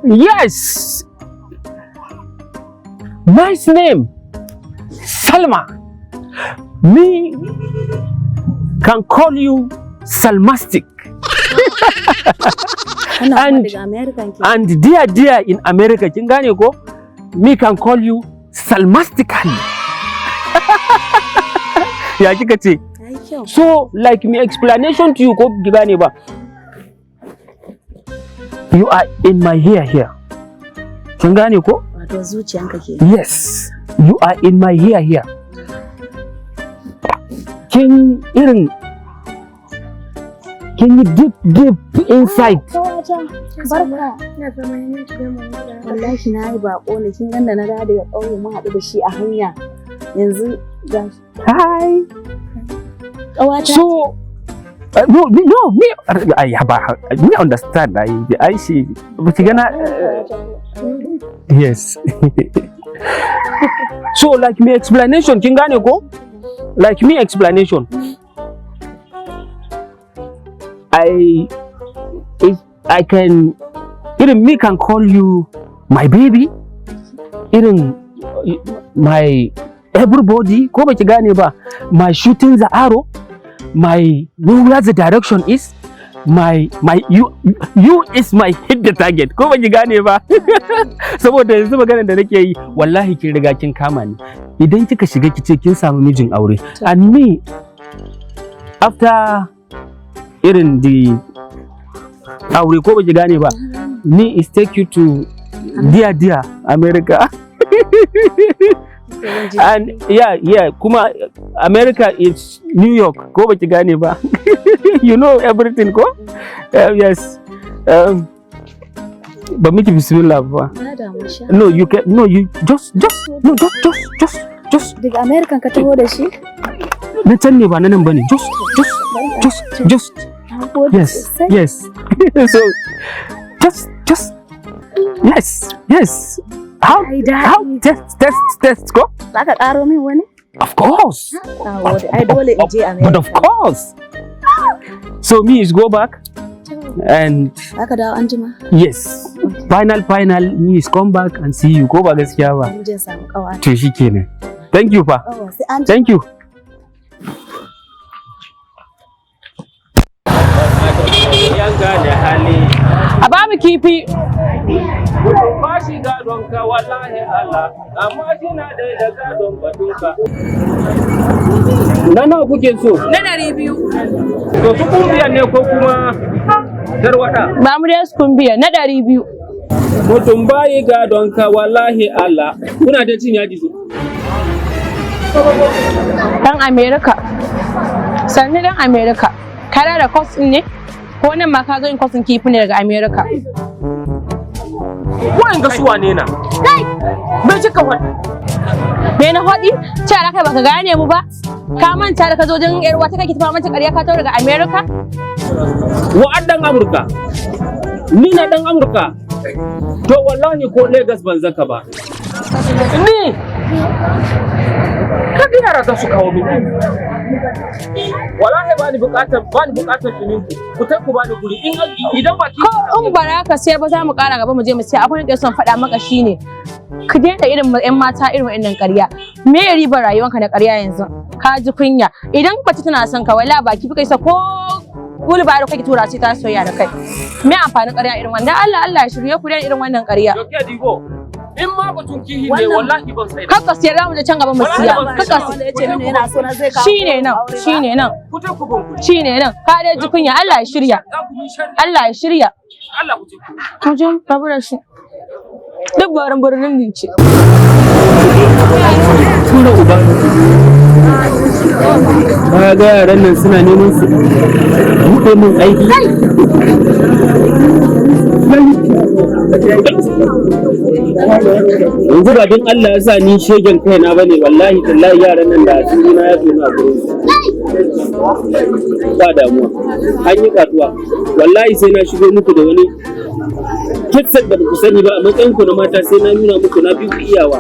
Yes. Nice name. Salma. Me can call you Salmastic. And dear in America, kin gane ko? Me can call you Salmastically. Ya kika ce? So like me explanation to you ko gane ba? You are in my here. Kin gane ko? Wato zuciyanka ke. Yes, you are in my here. Kin yi deep inside. Barka. Wallahi na yi bako ne, kin ganda na dawo daga ƙauye mu haɗu da shi a hanya. Yanzu ga Hi. ƙawata. So no, me understand. I see. But you gonna yes. So like me explanation, kin gane ko? Like me explanation. I can even me can call you my baby, even my everybody, ko baki gane ba, my shooting the arrow, my where the direction is, my you is my hit the target, ko baki gane ba. Saboda yanzu maganar da nake yi wallahi kin riga kin kama ni. Idan kika shiga kice kin samu mijin aure, and me after irin the aure ko baki gane ba, me is take you to dear America. And yeah kuma America is New York ko baki gane ba. You know everything ko? Yes. Ba miki bismillah ba. No, you can just daga American ka taho da shi? Na can ne ba na nan bane. Just yes. So just yes. How test go? Zaka karo min wani? Of course. Ai dole in je America. But of course. So me is go back and zaka dawo anjima? Yes. Final me is come back and see you. Ko ba gaskiya ba? Mun je samu kawa. To shikenan. Thank you fa. Thank you. A ba mu kifi. Ba shi gadon ka wallahi Allah, amma shi na da gadon batunka. Na nawa kuke so? Na 200. To su kumbiya ne ko kuma tarwada? Ba mu da su kumbiya na 200. Mutum bayi gadon ka wallahi Allah. Kuna da cin yaji su? Dan America. Sanni dan America. Kana da course ne? Ko nan ma ka zo in course kifi ne daga America. Wayan ga su wane na? Kai! Bai cika wani. Me na hodi? Cara kai baka gane mu ba? Ka manta da ka zo jin yar wata kake tafa manta ƙarya ka tawo daga America? Wa'addan Amurka. Ni na dan Amurka. To wallahi ko Lagos ban zaka ba. Ni ka gina rata su kawo miki. Wallahi ba ni bukatar tunin ku tai ku ba ni guri idan ba ki ko in baraka sai ba za mu ƙara gaba mu je mu sai abin da son faɗa maka shine ka daina irin ƴan mata irin waɗannan ƙarya. Me ya riba rayuwanka da ƙarya yanzu? Ka ji kunya. Idan bace tana son ka wala baki fi kai sa ko gulu ba da kake tura sai ta soyayya da kai. Me amfanin ƙarya irin wannan? Allah ya shirye ku da irin wannan ƙarya. Yoke Digo. In ma batun kihi ne wallahi ban sai. Kakka siyar da mu da can gaba mu siya. Kakka yace mini yana so na zai kawo. Shine nan. Ku ta ku gonku. Shine nan. Ka dai ji kunya Allah ya shirya. Allah ya shirya. Allah ku ji. Mu je babu da shi. Duk barin birnin ne ce. Tuna uba. Ba ga yaran nan suna neman su buɗe min aiki. Yanzu ba don Allah ya sa ni shegen kaina bane wallahi tallahi yaran nan da asiri na ya tona gurin ba damuwa an yi katuwa wallahi sai na shigo muku da wani kitsan da ba ku sani ba a matsayin ku na mata sai na nuna muku na fi ku iyawa